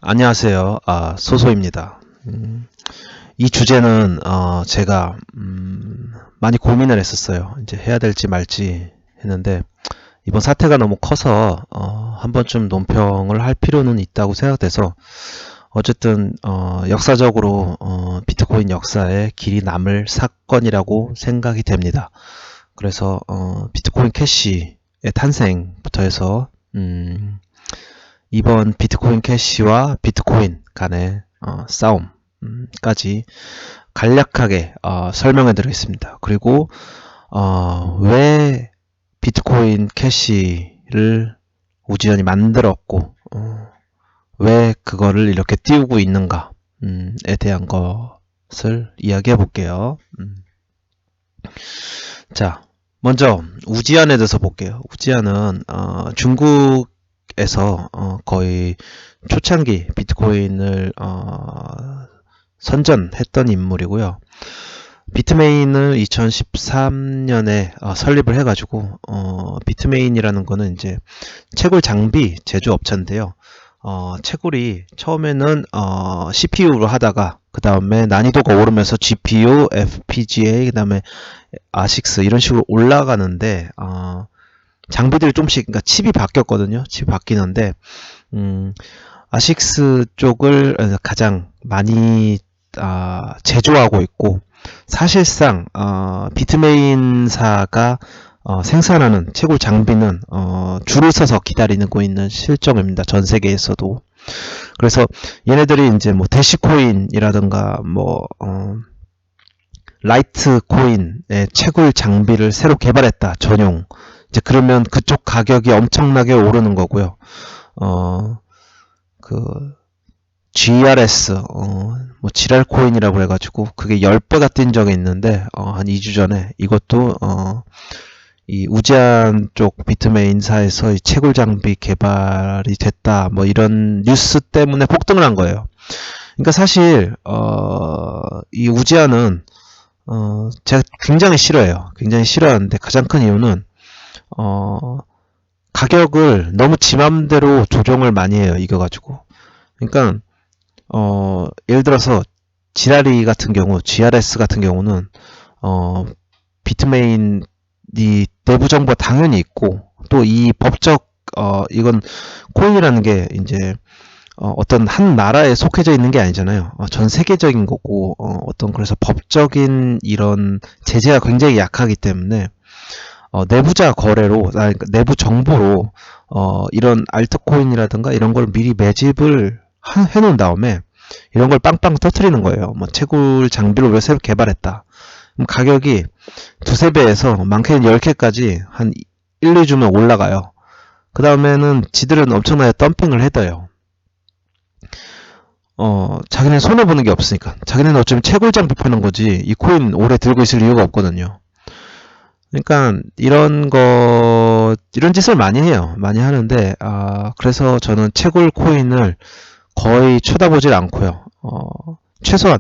안녕하세요. 소소입니다. 이 주제는 제가 많이 고민을 했었어요. 이제 해야 될지 말지 했는데 이번 사태가 너무 커서 한 번쯤 논평을 할 필요는 있다고 생각돼서 어쨌든 역사적으로 비트코인 역사에 길이 남을 사건이라고 생각이 됩니다. 그래서 비트코인 캐시의 탄생부터 해서 이번 비트코인 캐시와 비트코인 간의 싸움까지 간략하게 설명해 드리겠습니다. 그리고 왜 비트코인 캐시를 우지연이 만들었고 왜 그거를 이렇게 띄우고 있는가에 대한 것을 이야기해 볼게요. 자, 먼저 우지안에 대해서 볼게요. 우지안은 중국에서 거의 초창기 비트코인을 선전했던 인물이고요. 비트메인을 2013년에 설립을 해가지고 비트메인이라는 거는 이제 채굴 장비 제조업체인데요. 채굴이 처음에는 CPU로 하다가 그 다음에 난이도가 오르면서 GPU, FPGA, 그 다음에 ASICS 이런 식으로 올라가는데 장비들이 조금씩 그러니까 칩이 바뀌었거든요. 칩이 바뀌는데 ASICS 쪽을 가장 많이 제조하고 있고 사실상 비트메인사가 생산하는 채굴 장비는 줄을 서서 기다리고 있는 실정입니다. 전 세계에서도. 그래서 얘네들이 이제 뭐 대시코인이라든가 뭐 라이트코인의 채굴 장비를 새로 개발했다. 전용. 이제 그러면 그쪽 가격이 엄청나게 오르는 거고요. 그 GRS 뭐 지랄코인이라고 해가지고 그게 10배가 뛴 적이 있는데 한 2주 전에 이것도 이 우지안 쪽 비트메인사에서 이 채굴 장비 개발이 됐다 뭐 이런 뉴스 때문에 폭등을 한 거예요. 그러니까 사실 이 우지안은 제가 굉장히 싫어해요. 굉장히 싫어하는데 가장 큰 이유는 가격을 너무 지 맘대로 조정을 많이 해요. 이겨가지고. 그러니까 예를 들어서 지라리 같은 경우, GRS 같은 경우는 비트메인 이 내부 정보가 당연히 있고 또 이 법적 이건 코인이라는 게 이제 어떤 한 나라에 속해져 있는 게 아니잖아요. 전 세계적인 거고 어떤 그래서 법적인 이런 제재가 굉장히 약하기 때문에 내부자 거래로 그러니까 내부 정보로 이런 알트코인이라든가 이런 걸 미리 매집을 해놓은 다음에 이런 걸 빵빵 터트리는 거예요. 뭐 채굴 장비를 왜 새로 개발했다. 그럼 가격이 두세 배에서 많게는 10개까지 한 1, 2주면 올라가요. 그 다음에는 지들은 엄청나게 덤핑을 해둬요. 자기네 손해보는 게 없으니까. 자기네는 어쩌면 채굴 장비 파는 거지 이 코인 오래 들고 있을 이유가 없거든요. 그러니까 이런 짓을 많이 해요. 많이 하는데 그래서 저는 채굴 코인을 거의 쳐다보질 않고요. 최소한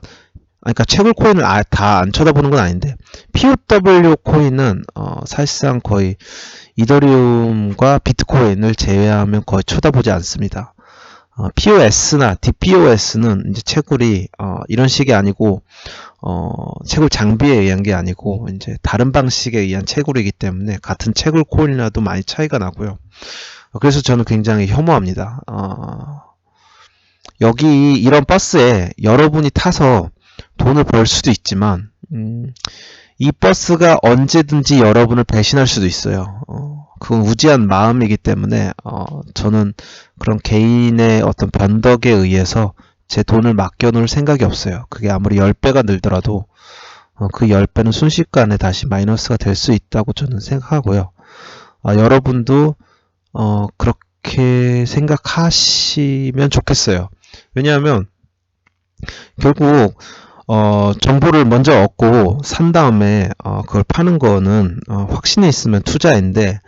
그러니까 채굴 코인을 다 안 쳐다보는 건 아닌데 POW 코인은 사실상 거의 이더리움과 비트코인을 제외하면 거의 쳐다보지 않습니다. POS나 DPoS는 이제 채굴이 이런 식이 아니고 채굴 장비에 의한 게 아니고 이제 다른 방식에 의한 채굴이기 때문에 같은 채굴 코인이라도 많이 차이가 나고요. 그래서 저는 굉장히 혐오합니다. 여기 이런 버스에 여러분이 타서 돈을 벌 수도 있지만 이 버스가 언제든지 여러분을 배신할 수도 있어요. 그건 우지한 마음이기 때문에 저는 그런 개인의 어떤 변덕에 의해서 제 돈을 맡겨놓을 생각이 없어요. 그게 아무리 10배가 늘더라도 그 10배는 순식간에 다시 마이너스가 될 수 있다고 저는 생각하고요. 여러분도 그렇게 생각하시면 좋겠어요. 왜냐하면 결국 정보를 먼저 얻고 산 다음에 그걸 파는 거는 확신이 있으면 투자인데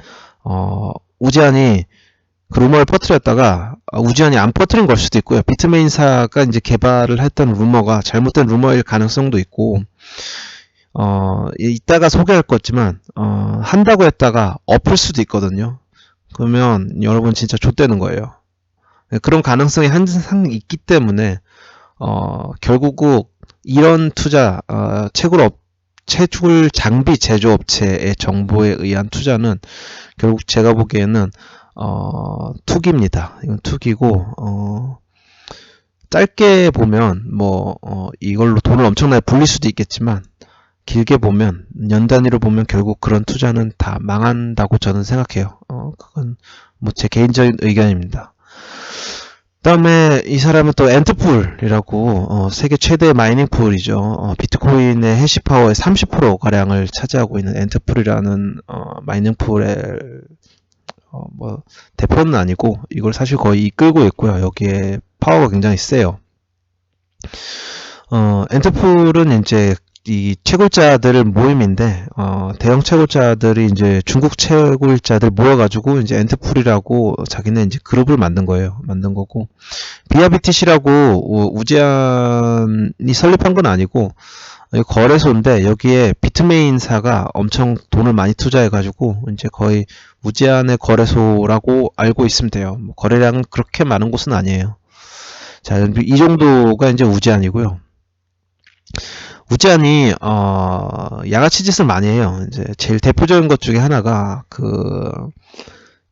우지안이 그 루머를 퍼뜨렸다가 우지안이 안 퍼뜨린 걸 수도 있고요. 비트메인사가 이제 개발을 했던 루머가 잘못된 루머일 가능성도 있고 이따가 소개할 거지만 한다고 했다가 엎을 수도 있거든요. 그러면 여러분 진짜 좆되는 거예요. 그런 가능성이 항상 있기 때문에 결국은 이런 투자, 채굴 장비 제조업체의 정보에 의한 투자는 결국 제가 보기에는 투기입니다. 이건 투기고 짧게 보면 이걸로 돈을 엄청나게 불릴 수도 있겠지만 길게 보면 년 단위로 보면 결국 그런 투자는 다 망한다고 저는 생각해요. 그건 제 개인적인 의견입니다. 그다음에 이 사람은 또 엔트풀이라고 세계 최대 마이닝 풀이죠. 비트코인의 해시파워의 30% 가량을 차지하고 있는 엔트풀이라는 마이닝 풀의 대표는 아니고 이걸 사실 거의 이끌고 있고요. 여기에 파워가 굉장히 세요. 엔트풀은 이제 이 채굴자들 모임인데 대형 채굴자들이 이제 중국 채굴자들 모여가지고 이제 엔트풀이라고 자기네 이제 그룹을 만든 거예요. 만든 거고 BRBTC라고 우지안이 설립한 건 아니고 거래소인데 여기에 비트메인사가 엄청 돈을 많이 투자해가지고 이제 거의 우지안의 거래소라고 알고 있으면 돼요. 거래량은 그렇게 많은 곳은 아니에요. 자, 이 정도가 이제 우지안이고요. 우지안이 양아치 짓을 많이 해요. 이제 제일 대표적인 것 중에 하나가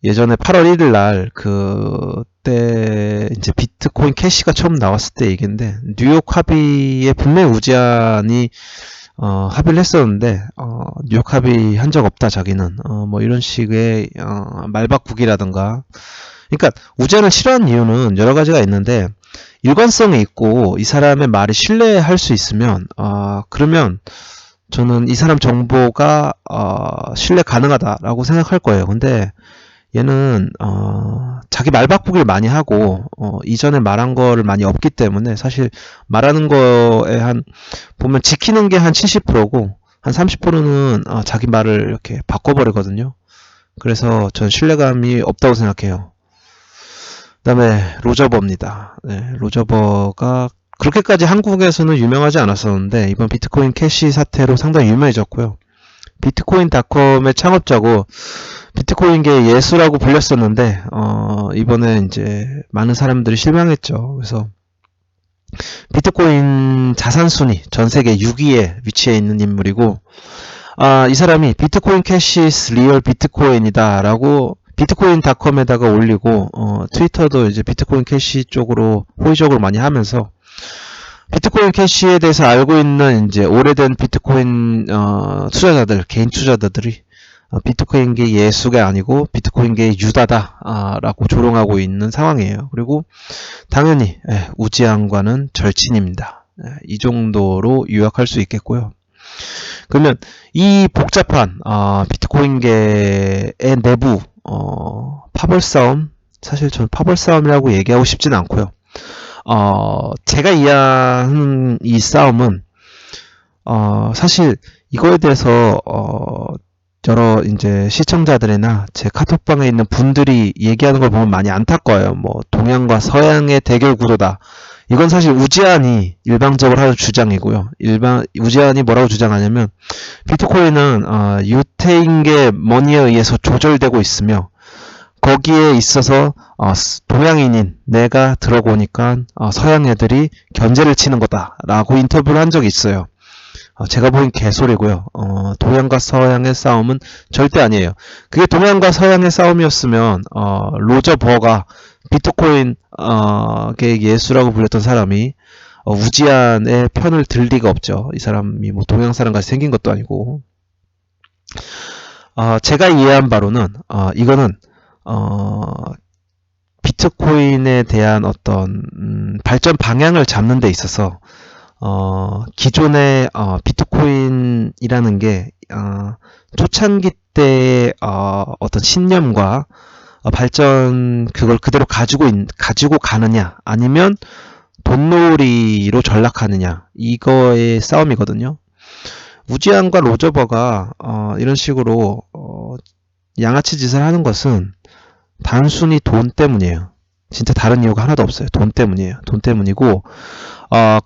예전에 8월 1일 날 그때 이제 비트코인 캐시가 처음 나왔을 때 얘기인데 뉴욕 합의에 분명히 우지안이 합의를 했었는데 뉴욕 합의 한 적 없다 자기는 이런 식의 말바꾸기라든가. 그러니까 우지안을 싫어하는 이유는 여러 가지가 있는데 일관성이 있고 이 사람의 말이 신뢰할 수 있으면 그러면 저는 이 사람 정보가 신뢰 가능하다라고 생각할 거예요. 근데 얘는 자기 말 바꾸기를 많이 하고 이전에 말한 거를 많이 없기 때문에 사실 말하는 거에 보면 지키는 게 한 70%고 한 30%는 자기 말을 이렇게 바꿔버리거든요. 그래서 전 신뢰감이 없다고 생각해요. 그 다음에 로저버입니다. 네, 로저버가 그렇게까지 한국에서는 유명하지 않았었는데 이번 비트코인 캐시 사태로 상당히 유명해졌고요. 비트코인닷컴의 창업자고 비트코인계 예수라고 불렸었는데 이번에 이제 많은 사람들이 실망했죠. 그래서 비트코인 자산 순위 전 세계 6위에 위치해 있는 인물이고 이 사람이 비트코인 캐시 is real 비트코인이다 라고 비트코인닷컴에다가 올리고 트위터도 이제 비트코인 캐시 쪽으로 호의적으로 많이 하면서 비트코인 캐시에 대해서 알고 있는 이제 오래된 비트코인 투자자들, 개인 투자자들이 비트코인계 예수가 아니고 비트코인계 유다다라고 조롱하고 있는 상황이에요. 그리고 당연히 우지안과는 절친입니다. 이 정도로 요약할 수 있겠고요. 그러면 이 복잡한 비트코인계의 내부 파벌 싸움, 사실 저는 파벌 싸움이라고 얘기하고 싶진 않고요. 제가 이해하는 이 싸움은 사실 이거에 대해서 여러 이제 시청자들이나 제 카톡방에 있는 분들이 얘기하는 걸 보면 많이 안타까워요. 동양과 서양의 대결 구도다. 이건 사실 우지안이 일방적으로 하는 주장이고요. 우지안이 뭐라고 주장하냐면 비트코인은 유태인계 머니에 의해서 조절되고 있으며 거기에 있어서 동양인인 내가 들어보니까 서양 애들이 견제를 치는 거다라고 인터뷰를 한 적이 있어요. 제가 보기엔 개소리고요. 동양과 서양의 싸움은 절대 아니에요. 그게 동양과 서양의 싸움이었으면 로저 버가 비트코인 예수라고 불렸던 사람이 우지안의 편을 들 리가 없죠. 이 사람이 동양 사람같이 생긴 것도 아니고. 제가 이해한 바로는 이거는 비트코인에 대한 어떤 발전 방향을 잡는 데 있어서 기존의 비트코인이라는 게 초창기 때의 어떤 신념과 발전 그걸 그대로 가지고 가느냐 아니면 돈놀이로 전락하느냐 이거의 싸움이거든요. 우지안과 로저버가 이런 식으로 양아치 짓을 하는 것은 단순히 돈 때문이에요. 진짜 다른 이유가 하나도 없어요. 돈 때문이에요. 돈 때문이고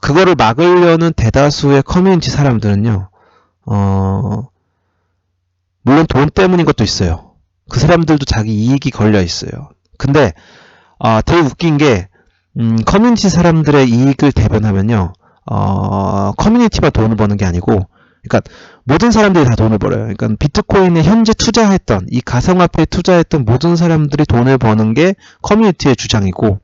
그거를 막으려는 대다수의 커뮤니티 사람들은요. 물론 돈 때문인 것도 있어요. 그 사람들도 자기 이익이 걸려 있어요. 근데 되게 웃긴 게, 커뮤니티 사람들의 이익을 대변하면요, 커뮤니티만 돈을 버는 게 아니고, 그러니까 모든 사람들이 다 돈을 벌어요. 그러니까 비트코인에 현재 투자했던, 이 가상화폐에 투자했던 모든 사람들이 돈을 버는 게 커뮤니티의 주장이고,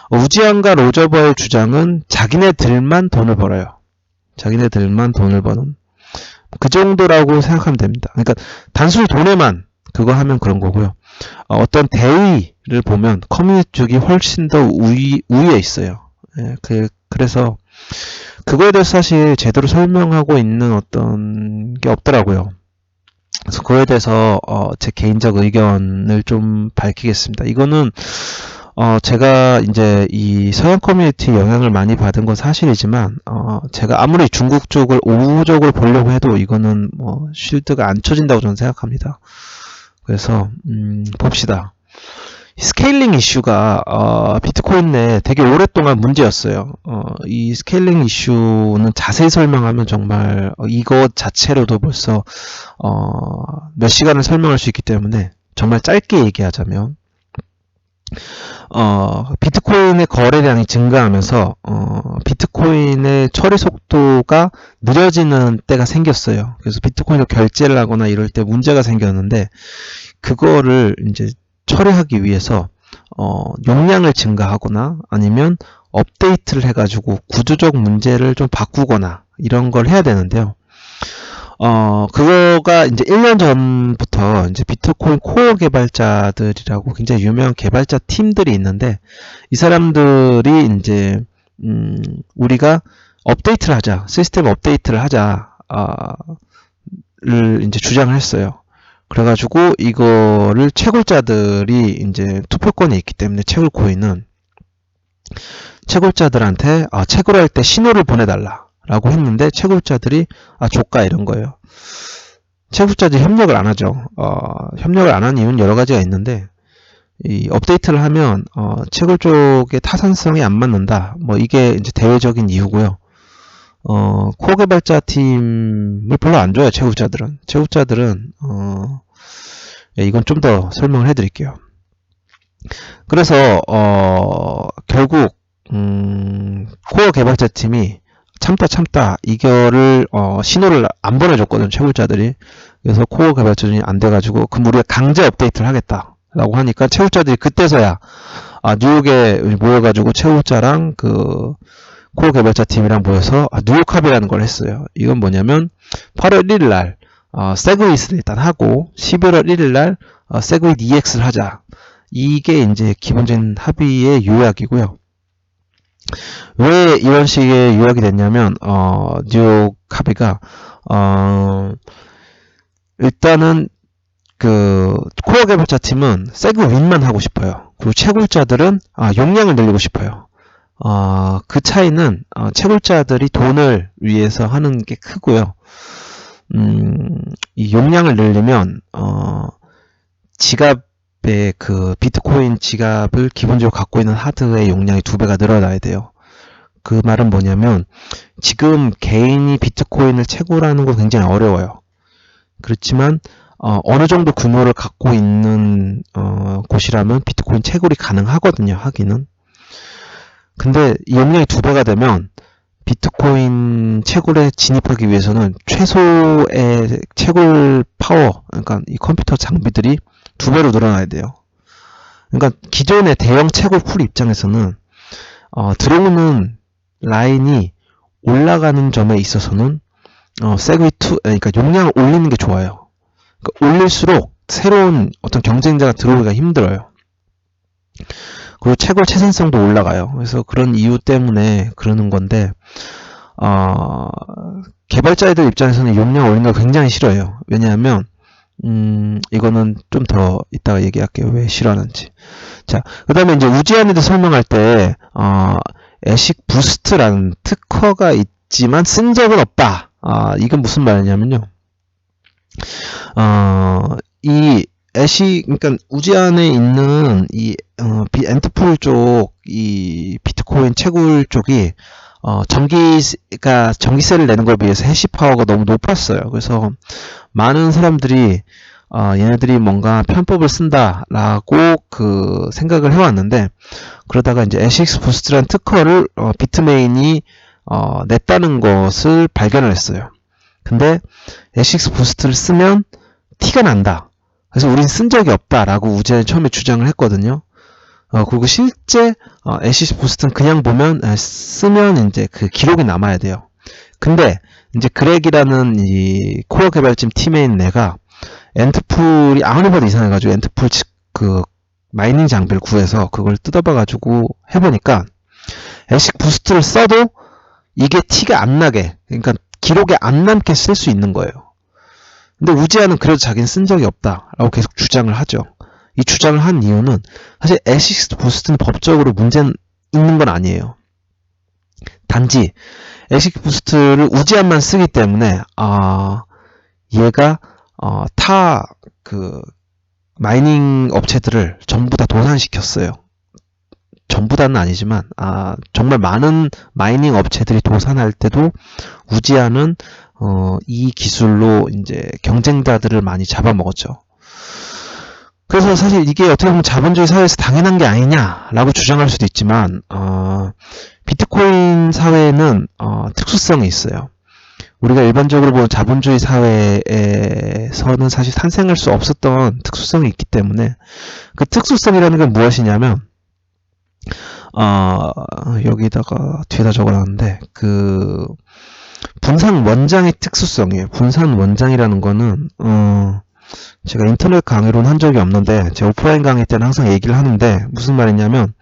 우지안과 로저버의 주장은 자기네들만 돈을 벌어요. 자기네들만 돈을 버는. 그 정도라고 생각하면 됩니다. 그러니까 단순히 돈에만 그거 하면 그런 거고요. 어떤 대의를 보면 커뮤니티 쪽이 훨씬 더 우위에 있어요. 예, 그래서 그거에 대해서 사실 제대로 설명하고 있는 어떤 게 없더라고요. 그래서 그거에 대해서 제 개인적 의견을 좀 밝히겠습니다. 이거는 제가 이제 이 서양 커뮤니티 영향을 많이 받은 건 사실이지만, 제가 아무리 중국 쪽을 우호적으로 보려고 해도 이거는 뭐 쉴드가 안 쳐진다고 저는 생각합니다. 그래서 봅시다. 스케일링 이슈가 비트코인 내에 되게 오랫동안 문제였어요. 이 스케일링 이슈는 자세히 설명하면 정말 이것 자체로도 벌써 몇 시간을 설명할 수 있기 때문에 정말 짧게 얘기하자면, 비트코인의 거래량이 증가하면서 비트코인의 처리 속도가 느려지는 때가 생겼어요. 그래서 비트코인으로 결제를 하거나 이럴 때 문제가 생겼는데, 그거를 이제 처리하기 위해서 용량을 증가하거나 아니면 업데이트를 해가지고 구조적 문제를 좀 바꾸거나 이런 걸 해야 되는데요. 그거가 이제 1년 전부터 이제 비트코인 코어 개발자들이라고 굉장히 유명한 개발자 팀들이 있는데, 이 사람들이 이제 우리가 업데이트를 하자, 시스템 업데이트를 하자, 를 이제 주장을 했어요. 그래가지고 이거를 채굴자들이 이제 투표권이 있기 때문에 채굴코인은 채굴자들한테 채굴할 때 신호를 보내달라 라고 했는데, 채굴자들이 조까 이런 거예요. 채굴자들이 협력을 안 하죠. 협력을 안 하는 이유는 여러 가지가 있는데, 이 업데이트를 하면 채굴 쪽의 타산성이 안 맞는다, 뭐 이게 이제 대외적인 이유고요. 코어 개발자 팀을 별로 안 좋아해요. 채굴자들은 이건 좀 더 설명을 해드릴게요. 그래서 결국 코어 개발자 팀이 참다 이거를 신호를 안 보내줬거든, 채굴자들이. 그래서 코어 개발자들이 안 돼가지고 그럼 우리가 강제 업데이트를 하겠다라고 하니까 채굴자들이 그때서야 뉴욕에 모여가지고 채굴자랑 그 코어 개발자 팀이랑 모여서 뉴욕 합의라는 걸 했어요. 이건 뭐냐면 8월 1일 날 세그위스를 일단 하고 11월 1일 날 세그위 EX를 하자. 이게 이제 기본적인 합의의 요약이고요. 왜 이런 식의 요약이 됐냐면 뉴욕 합의가 일단은 그 코어 개발자 팀은 세그윈만 하고 싶어요. 그리고 채굴자들은 용량을 늘리고 싶어요. 그 차이는 채굴자들이 돈을 위해서 하는 게 크고요. 이 용량을 늘리면 지갑의 그 비트코인 지갑을 기본적으로 갖고 있는 하드의 용량이 2배가 늘어나야 돼요. 그 말은 뭐냐면 지금 개인이 비트코인을 채굴하는 건 굉장히 어려워요. 그렇지만 어느 정도 규모를 갖고 있는 곳이라면 비트코인 채굴이 가능하거든요. 하기는. 근데 이 용량이 2배가 되면 비트코인 채굴에 진입하기 위해서는 최소의 채굴 파워, 그러니까 이 컴퓨터 장비들이 2배로 늘어나야 돼요. 그러니까 기존의 대형 채굴 풀 입장에서는 들어오는 라인이 올라가는 점에 있어서는 세그위2, 그러니까 용량을 올리는 게 좋아요. 그러니까 올릴수록 새로운 어떤 경쟁자가 들어오기가 힘들어요. 그리고 채굴 채선성도 올라가요. 그래서 그런 이유 때문에 그러는 건데, 개발자들 입장에서는 용량 올리는 걸 굉장히 싫어해요. 왜냐하면 이거는 좀 더 이따가 얘기할게요. 왜 싫어하는지. 자, 그 다음에 이제 우지안에도 설명할 때 애식 부스트라는 특허가 있지만 쓴 적은 없다. 이건 무슨 말이냐면요. 이 그러니까 우지안에 있는 이 엔트풀 쪽, 이 비트코인 채굴 쪽이 전기세를 내는 걸 비해서 해시 파워가 너무 높았어요. 그래서 많은 사람들이 얘네들이 뭔가 편법을 쓴다라고 그 생각을 해왔는데, 그러다가 이제 SX 부스트라는 특허를 비트메인이 냈다는 것을 발견을 했어요. 근데 SX 부스트를 쓰면 티가 난다. 그래서 우린 쓴 적이 없다라고 우지한이 처음에 주장을 했거든요. 그리고 실제 SX 부스트는 그냥 보면 쓰면 이제 그 기록이 남아야 돼요. 근데 이제 그렉이라는 이 코어 개발팀 팀에 있는 애가 엔트풀이 아무리 봐도 이상해가지고 엔트풀 그 마이닝 장비를 구해서 그걸 뜯어봐가지고 해보니까 SX 부스트를 써도 이게 티가 안 나게, 그러니까 기록에 안 남게 쓸 수 있는 거예요. 근데 우지한은 그래도 자기는 쓴 적이 없다라고 계속 주장을 하죠. 이 주장을 한 이유는 사실 SX 부스트는 법적으로 문제는 있는 건 아니에요. 단지 SX 부스트를 우지한만 쓰기 때문에 얘가 타 그 마이닝 업체들을 전부 다 도산시켰어요. 전부 다는 아니지만 정말 많은 마이닝 업체들이 도산할 때도 우지한은 이 기술로 이제 경쟁자들을 많이 잡아먹었죠. 그래서 사실 이게 어떻게 보면 자본주의 사회에서 당연한 게 아니냐라고 주장할 수도 있지만 비트코인 사회에는 특수성이 있어요. 우리가 일반적으로 보는 자본주의 사회에서는 사실 탄생할 수 없었던 특수성이 있기 때문에 그 특수성이라는 건 무엇이냐면 여기다가 뒤에다 적어놨는데 그 분산 원장의 특수성이에요. 분산 원장이라는 거는 제가 인터넷 강의로는 한 적이 없는데 제 오프라인 강의 때는 항상 얘기를 하는데 무슨 말이냐면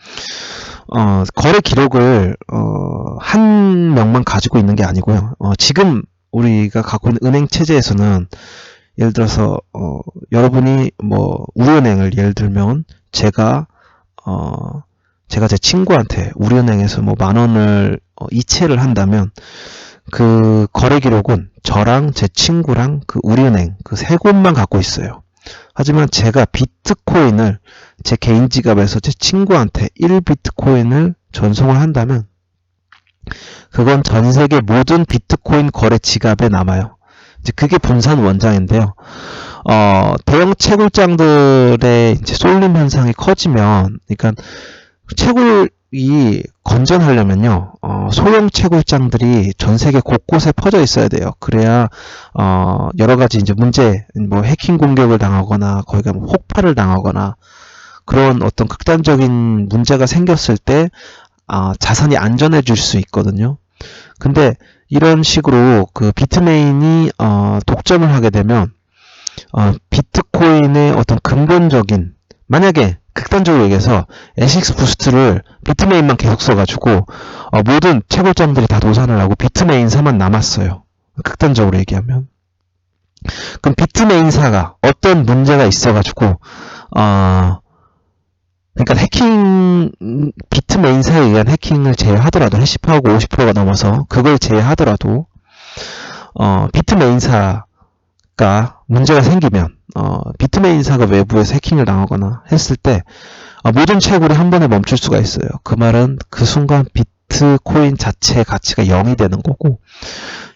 거래 기록을 한 명만 가지고 있는 게 아니고요. 지금 우리가 갖고 있는 은행 체제에서는 예를 들어서 여러분이 뭐 우리은행을 예를 들면 제가 제 친구한테 우리은행에서 뭐 10,000원을 이체를 한다면 그 거래 기록은 저랑 제 친구랑 그 우리은행 그 세 곳만 갖고 있어요. 하지만 제가 비트코인을 제 개인 지갑에서 제 친구한테 1비트코인을 전송을 한다면 그건 전 세계 모든 비트코인 거래 지갑에 남아요. 이제 그게 분산 원장인데요. 대형 채굴장들의 이제 쏠림 현상이 커지면, 그러니까 채굴이 건전하려면요, 소형 채굴장들이 전 세계 곳곳에 퍼져 있어야 돼요. 그래야 여러 가지 이제 문제, 뭐 해킹 공격을 당하거나 거기가 뭐 폭발을 당하거나 그런 어떤 극단적인 문제가 생겼을 때 자산이 안전해질 수 있거든요. 근데 이런 식으로 그 비트메인이 독점을 하게 되면 비트코인의 어떤 근본적인, 만약에 극단적으로 얘기해서 SX 부스트를 비트메인만 계속 써가지고 모든 채굴장들이 다 도산을 하고 비트메인사만 남았어요. 극단적으로 얘기하면. 그럼 비트메인사가 어떤 문제가 있어가지고 그러니까 해킹, 비트메인사에 의한 해킹을 제외하더라도 해시파하고 50%가 넘어서 그걸 제외하더라도 비트메인사가 문제가 생기면 비트메인사가 외부에서 해킹을 당하거나 했을 때 모든 채굴이 한 번에 멈출 수가 있어요. 그 말은 그 순간 비트코인 자체의 가치가 0이 되는 거고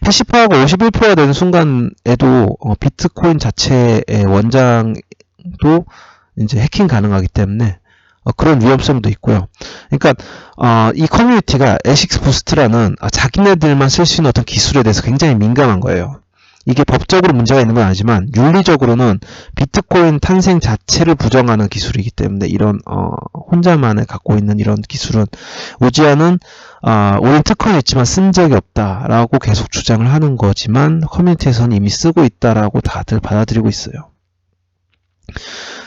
해시파하고 51%가 되는 순간에도 비트코인 자체의 원장도 이제 해킹 가능하기 때문에 그런 위험성도 있고요. 그러니까 이 커뮤니티가 SX 부스트라는 자기네들만 쓸 수 있는 어떤 기술에 대해서 굉장히 민감한 거예요. 이게 법적으로 문제가 있는 건 아니지만 윤리적으로는 비트코인 탄생 자체를 부정하는 기술이기 때문에 이런 혼자만을 갖고 있는 이런 기술은 우지한은 우린 특허는 있지만 쓴 적이 없다라고 계속 주장을 하는 거지만 커뮤니티에서는 이미 쓰고 있다라고 다들 받아들이고 있어요.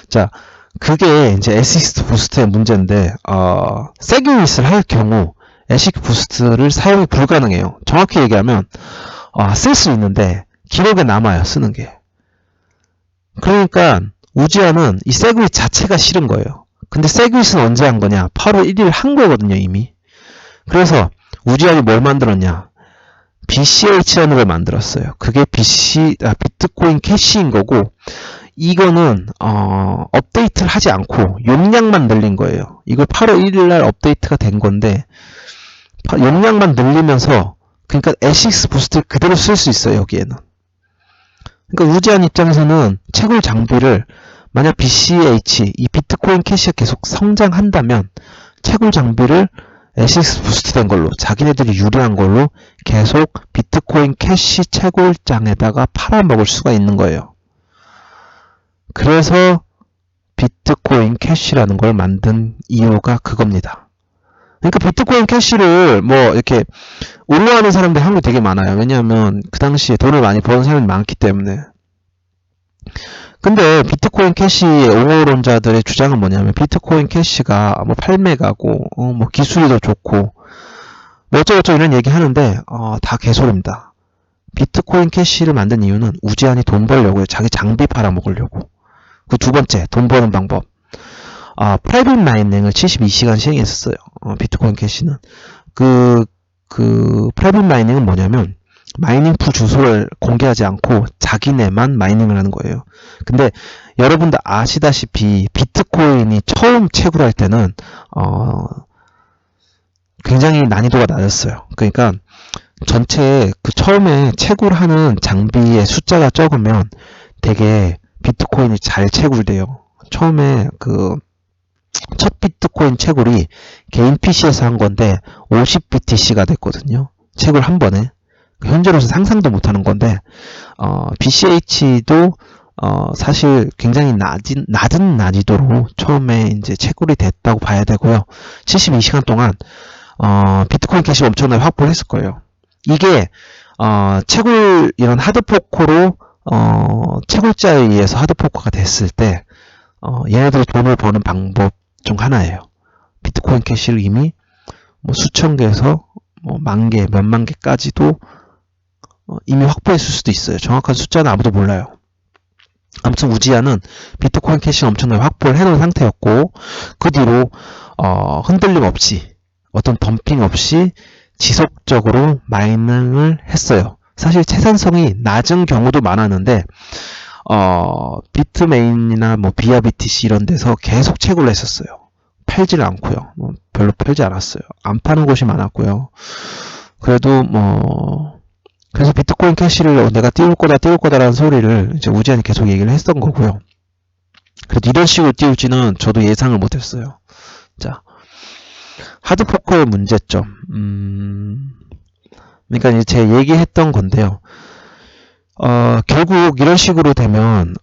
자, 그게 이제 SX 부스트의 문제인데 세그윗을 할 경우 SX 부스트를 사용이 불가능해요. 정확히 얘기하면 쓸 수 있는데 기록에 남아요. 쓰는 게. 그러니까 우지한은 이 세그윗 자체가 싫은 거예요. 근데 세그윗은 언제 한 거냐? 8월 1일 한 거거든요. 이미. 그래서 우지한이 뭘 만들었냐? BCH라는 걸 만들었어요. 그게 비트코인 캐시인 거고 이거는 업데이트를 하지 않고 용량만 늘린 거예요. 이거 8월 1일 날 업데이트가 된 건데 용량만 늘리면서 그러니까 SX 부스트를 그대로 쓸 수 있어요. 여기에는. 그러니까 우지한 입장에서는 채굴 장비를 만약 BCH, 이 비트코인 캐시가 계속 성장한다면 채굴 장비를 에시스 부스트된 걸로, 자기네들이 유리한 걸로 계속 비트코인 캐시 채굴장에다가 팔아먹을 수가 있는 거예요. 그래서 비트코인 캐시라는 걸 만든 이유가 그겁니다. 그러니까 비트코인 캐시를 뭐 이렇게 올라가는 사람들이 한국에 되게 많아요. 왜냐하면 그 당시에 돈을 많이 버는 사람이 많기 때문에. 근데 비트코인 캐시의 옹호론자들의 주장은 뭐냐면 비트코인 캐시가 뭐 팔매가고 뭐 기술이 더 좋고 뭐 어쩌고저쩌고 이런 얘기 하는데 다 개소리입니다. 비트코인 캐시를 만든 이유는 우지한이 돈 벌려고요. 자기 장비 팔아먹으려고. 그 두 번째, 돈 버는 방법. 프라이빗 마이닝을 72시간 시행했었어요. 비트코인 캐시는. 그 프라이빗 마이닝은 뭐냐면 마이닝 풀 주소를 공개하지 않고 자기네만 마이닝을 하는 거예요. 근데 여러분들 아시다시피 비트코인이 처음 채굴할 때는 굉장히 난이도가 낮았어요. 그러니까 전체 그 처음에 채굴하는 장비의 숫자가 적으면 되게 비트코인이 잘 채굴돼요. 처음에 그 첫 비트코인 채굴이 개인 PC에서 한 건데 50BTC가 됐거든요. 채굴 한 번에. 현재로서 상상도 못하는 건데 BCH도 사실 굉장히 낮은 난이도로 처음에 이제 채굴이 됐다고 봐야 되고요. 72시간 동안 비트코인 캐시 엄청나게 확보를 했을 거예요. 이게 채굴 이런 하드포커로 채굴자에 의해서 하드포커가 됐을 때 얘네들이 돈을 버는 방법 중 하나예요. 비트코인 캐시를 이미 뭐 수천 개에서 뭐 만 개, 몇만 개까지도 이미 확보했을 수도 있어요. 정확한 숫자는 아무도 몰라요. 아무튼 우지한은 비트코인 캐시를 엄청나게 확보를 해놓은 상태였고 그 뒤로 흔들림 없이 어떤 덤핑 없이 지속적으로 마이닝을 했어요. 사실 채산성이 낮은 경우도 많았는데 비트메인이나 뭐 비아BTC 이런 데서 계속 채굴을 했었어요. 팔지를 않고요. 별로 팔지 않았어요. 안 파는 곳이 많았고요. 그래도 그래서 비트코인 캐시를 내가 띄울 거다라는 소리를 이제 우지한이 계속 얘기를 했던 거고요. 그래도 이런 식으로 띄울지는 저도 예상을 못했어요. 자, 하드포커의 문제점. 그러니까 이제 제 얘기했던 건데요. 결국 이런 식으로 되면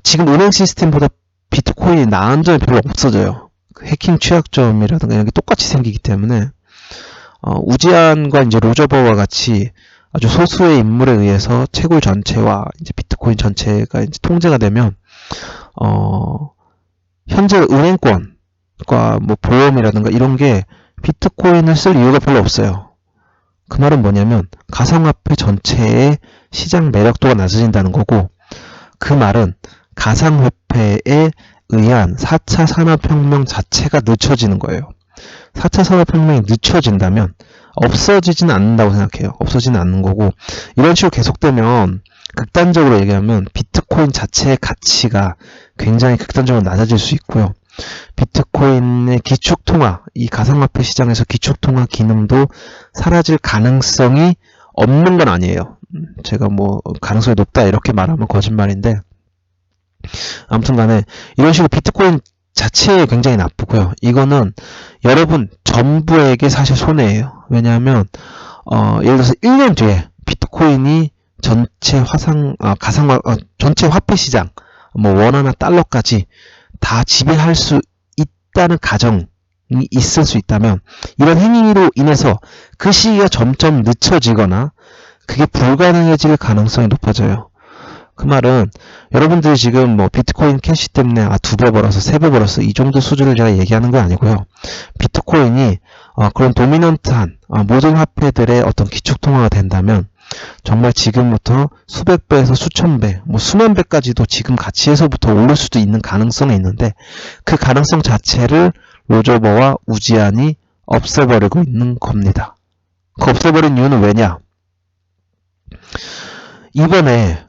지금 은행 시스템보다 비트코인이 나은 점이 별로 없어져요. 해킹 취약점이라든가 이런 게 똑같이 생기기 때문에 우지한과 이제 로저버와 같이 아주 소수의 인물에 의해서 채굴 전체와 이제 비트코인 전체가 이제 통제가 되면 현재 은행권과 뭐 보험이라든가 이런 게 비트코인을 쓸 이유가 별로 없어요. 그 말은 뭐냐면 가상화폐 전체의 시장 매력도가 낮아진다는 거고, 그 말은 가상화폐에 의한 4차 산업혁명 자체가 늦춰지는 거예요. 4차 산업혁명이 늦춰진다면 없어지지는 않는다고 생각해요. 없어지는 않는 거고, 이런 식으로 계속되면 극단적으로 얘기하면 비트코인 자체의 가치가 굉장히 극단적으로 낮아질 수 있고요. 비트코인의 기축통화, 이 가상화폐 시장에서 기축통화 기능도 사라질 가능성이 없는 건 아니에요. 제가 뭐 가능성이 높다 이렇게 말하면 거짓말인데, 아무튼 간에 이런 식으로 비트코인 자체에 굉장히 나쁘고요. 이거는 여러분 전부에게 사실 손해예요. 왜냐하면 예를 들어서 1년 뒤에 비트코인이 전체 전체 화폐 시장 뭐 원화나 달러까지 다 지배할 수 있다는 가정이 있을 수 있다면, 이런 행위로 인해서 그 시기가 점점 늦춰지거나 그게 불가능해질 가능성이 높아져요. 그 말은 여러분들이 지금 뭐 비트코인 캐시 때문에 2배 벌어서 3배 벌어서 이 정도 수준을 제가 얘기하는 건 아니고요. 비트코인이 그런 도미넌트한 모든 화폐들의 어떤 기축통화가 된다면 정말 지금부터 수백 배에서 수천 배, 뭐 수만 배까지도 지금 가치에서부터 오를 수도 있는 가능성이 있는데, 그 가능성 자체를 로저버와 우지한이 없애버리고 있는 겁니다. 그 없애버린 이유는 왜냐? 이번에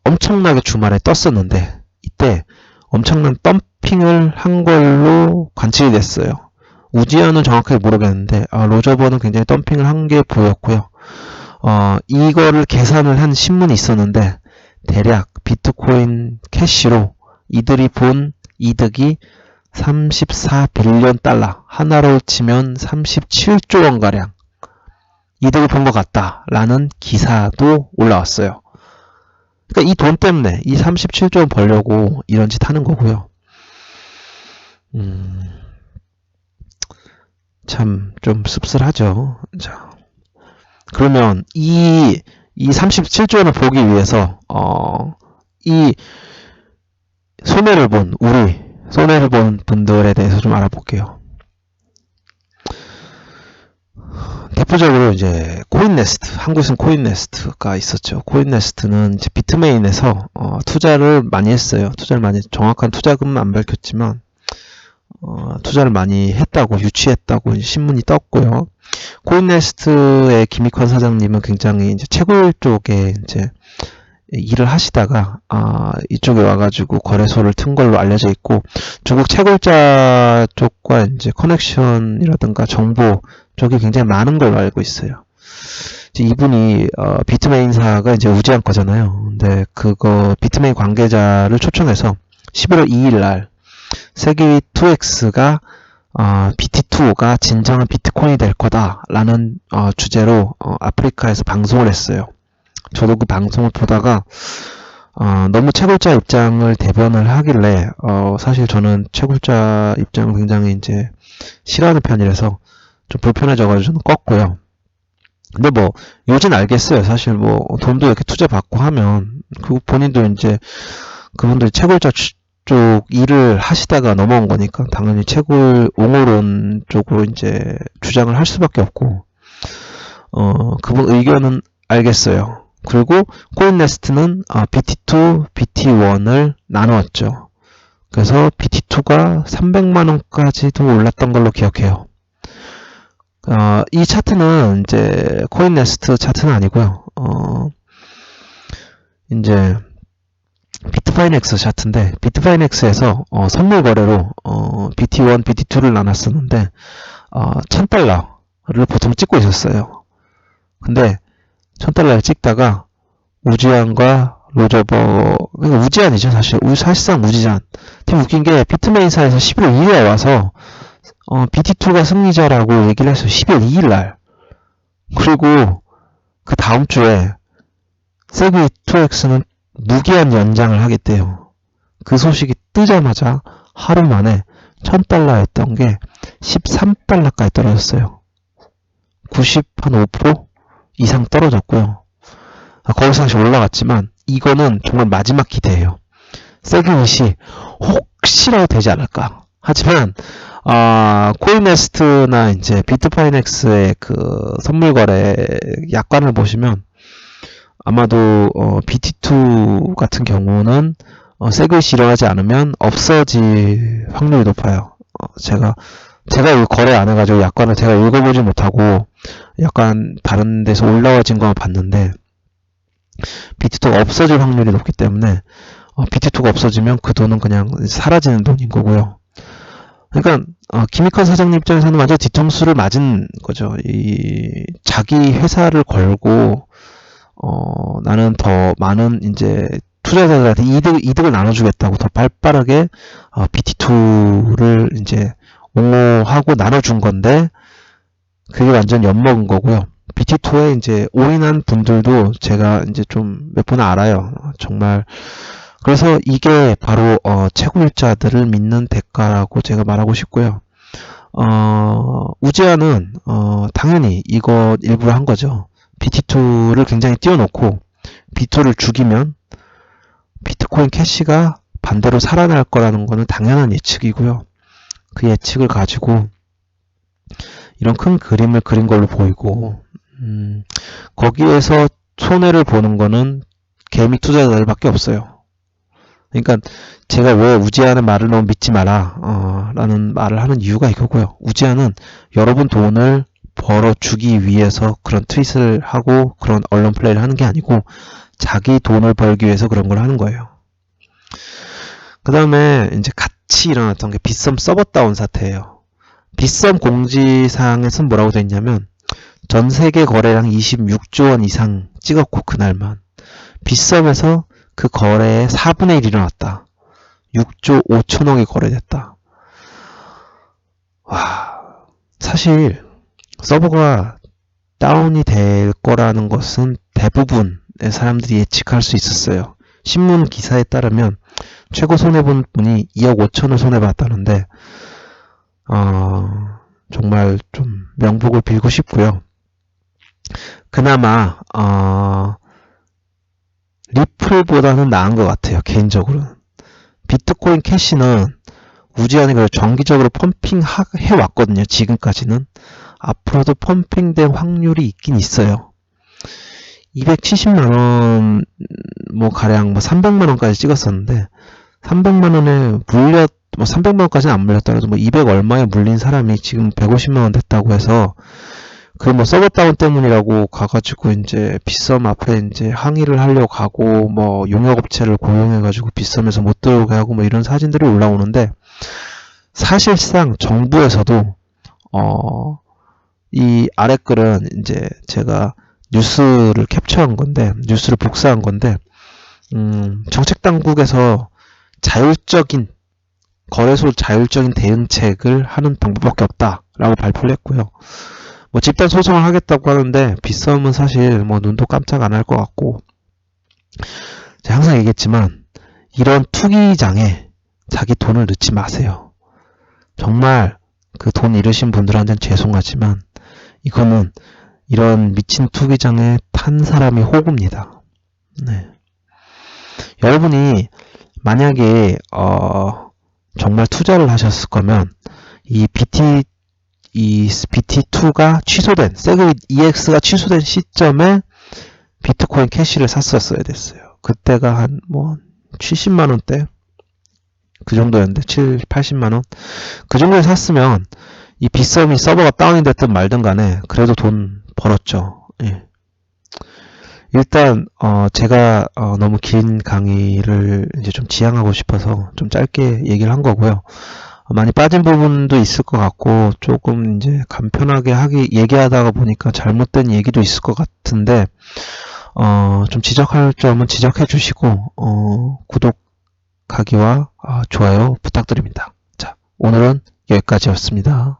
엄청나게 주말에 떴었는데 이때 엄청난 덤핑을 한 걸로 관측이 됐어요. 우지한은 정확하게 모르겠는데 로저버는 굉장히 덤핑을 한 게 보였고요. 이거를 계산을 한 신문이 있었는데 대략 비트코인 캐시로 이들이 본 이득이 34빌리언 달러, 하나로 치면 37조 원가량 이득을 본 것 같다라는 기사도 올라왔어요. 그러니까 이 돈 때문에 이 37조 원 벌려고 이런 짓 하는 거고요. 참 좀 씁쓸하죠. 자, 그러면 이 37조 원을 보기 위해서 이 손해를 본 분들에 대해서 좀 알아볼게요. 대표적으로 이제 코인네스트, 한국에서는 코인네스트가 있었죠. 코인네스트는 이제 비트메인에서 투자를 많이 했어요. 정확한 투자금은 안 밝혔지만 투자를 많이 했다고, 유치했다고 신문이 떴고요. 코인네스트의 김익환 사장님은 굉장히 이제 채굴 쪽에 이제 일을 하시다가 이쪽에 와가지고 거래소를 튼 걸로 알려져 있고, 중국 채굴자 쪽과 이제 커넥션이라든가 정보 쪽이 굉장히 많은 걸로 알고 있어요. 이제 이분이 비트메인사가 이제 우지한 거잖아요. 근데 그거 비트메인 관계자를 초청해서 11월 2일 날 세기 2X가 BT2가 진정한 비트코인이 될 거다라는 주제로 아프리카에서 방송을 했어요. 저도 그 방송을 보다가 너무 채굴자 입장을 대변을 하길래 사실 저는 채굴자 입장을 굉장히 이제 싫어하는 편이라서 좀 불편해져가지고 저는 껐고요. 근데 뭐 요즘 알겠어요. 사실 뭐 돈도 이렇게 투자 받고 하면 그 본인도 이제 그분들이 채굴자 쪽 일을 하시다가 넘어온 거니까 당연히 채굴 옹호론 쪽으로 이제 주장을 할 수밖에 없고 그분 의견은 알겠어요. 그리고 코인네스트는 BT2, BT1을 나누었죠. 그래서 BT2가 300만원까지도 올랐던 걸로 기억해요. 이 차트는 이제 코인네스트 차트는 아니고요. 이제 비트파이넥스 차트인데, 비트파이넥스에서 선물 거래로 BT1, BT2를 나눴었는데 1000달러를 보통 찍고 있었어요. 근데 1000달러를 찍다가 우지안과 로저버, 그러니까 우지안이죠 사실. 사실상 우지안. 되게 웃긴 게 비트메인사에서 11월 2일에 와서 BT2가 승리자라고 얘기를 했어요. 12월 2일 날. 그리고 그 다음 주에 세기 2X는 무기한 연장을 하겠대요. 그 소식이 뜨자마자 하루 만에 1000달러였던 게 13달러까지 떨어졌어요. 95% 이상 떨어졌고요. 거기서 다시 올라갔지만 이거는 정말 마지막 기대예요. 세그닛이 혹시라도 되지 않을까. 하지만 코인네스트나 이제 비트파이넥스의 그 선물 거래 약관을 보시면 아마도 BT2 같은 경우는 세그닛이 일어나지 않으면 없어질 확률이 높아요. 제가 이거 거래 안 해가지고 약관을 제가 읽어보지 못하고 약간 다른 데서 올라와진 것만 봤는데 BT2가 없어질 확률이 높기 때문에 BT2가 없어지면 그 돈은 그냥 사라지는 돈인 거고요. 그러니까 김익환 사장님 입장에서는 완전 뒤통수를 맞은 거죠. 이 자기 회사를 걸고 나는 더 많은 이제 투자자들한테 이득을 나눠주겠다고 더 발빠르게 BT2를 이제 옹호하고 나눠준 건데 그게 완전 엿먹은 거고요. BT2에 이제 올인한 분들도 제가 이제 좀 몇 분 알아요. 정말. 그래서 이게 바로 채굴자들을 믿는 대가라고 제가 말하고 싶고요. 우지아는 당연히 이거 일부러 한 거죠. BT2를 굉장히 띄워놓고 BT2를 죽이면 비트코인 캐시가 반대로 살아날 거라는 거는 당연한 예측이고요. 그 예측을 가지고 이런 큰 그림을 그린 걸로 보이고 거기에서 손해를 보는 거는 개미 투자자들밖에 없어요. 그러니까 제가 왜 우지아는 말을 너무 믿지 마라 라는 말을 하는 이유가 이거고요. 우지아는 여러분 돈을 벌어주기 위해서 그런 트윗을 하고 그런 언론 플레이를 하는 게 아니고 자기 돈을 벌기 위해서 그런 걸 하는 거예요. 그 다음에 이제 같이 일어났던 게 빗썸 서버 다운 사태예요. 빗썸 공지사항에서는 뭐라고 되어 있냐면 전 세계 거래량 26조 원 이상 찍었고, 그날만. 빗썸에서 그 거래의 4분의 1이 일어났다. 6조 5천억이 거래됐다. 와, 사실 서버가 다운이 될 거라는 것은 대부분의 사람들이 예측할 수 있었어요. 신문 기사에 따르면 최고 손해본 분이 2억 5천을 손해봤다는데 정말 좀 명복을 빌고 싶고요. 그나마 리플보다는 나은 것 같아요. 개인적으로는. 비트코인 캐시는 우지한이 정기적으로 펌핑 해왔거든요. 지금까지는. 앞으로도 펌핑될 확률이 있긴 있어요. 270만원 가량 300만원까지 찍었었는데 300만원에 300만원까지는 안 물렸더라도 200 얼마에 물린 사람이 지금 150만원 됐다고 해서 서버 다운 때문이라고 가가지고 이제 빗썸 앞에 이제 항의를 하려고 가고 용역업체를 고용해가지고 빗썸에서 못 들어오게 하고 이런 사진들이 올라오는데, 사실상 정부에서도 이 아래 글은 이제 제가 뉴스를 캡처한 건데, 뉴스를 복사한 건데, 정책 당국에서 거래소 자율적인 대응책을 하는 방법밖에 없다라고 발표를 했고요. 집단 소송을 하겠다고 하는데 빗썸은 사실 눈도 깜짝 안 할 것 같고, 제가 항상 얘기했지만 이런 투기장에 자기 돈을 넣지 마세요. 정말 그 돈 잃으신 분들한테는 죄송하지만 이거는 이런 미친 투기장에 탄 사람이 호구입니다. 네. 여러분이 만약에 정말 투자를 하셨을 거면 이 BT2가 취소된, 세그 EX가 취소된 시점에 비트코인 캐시를 샀었어야 됐어요. 그때가 한 70만원대? 그 정도였는데, 80만원? 그 정도에 샀으면 이 빗썸이 서버가 다운이 됐든 말든 간에 그래도 돈 벌었죠. 예. 일단 제가 너무 긴 강의를 이제 좀 지양하고 싶어서 좀 짧게 얘기를 한 거고요. 많이 빠진 부분도 있을 것 같고, 조금 이제 간편하게 얘기하다가 보니까 잘못된 얘기도 있을 것 같은데, 좀 지적할 점은 지적해 주시고, 구독하기와 좋아요 부탁드립니다. 자, 오늘은 여기까지였습니다.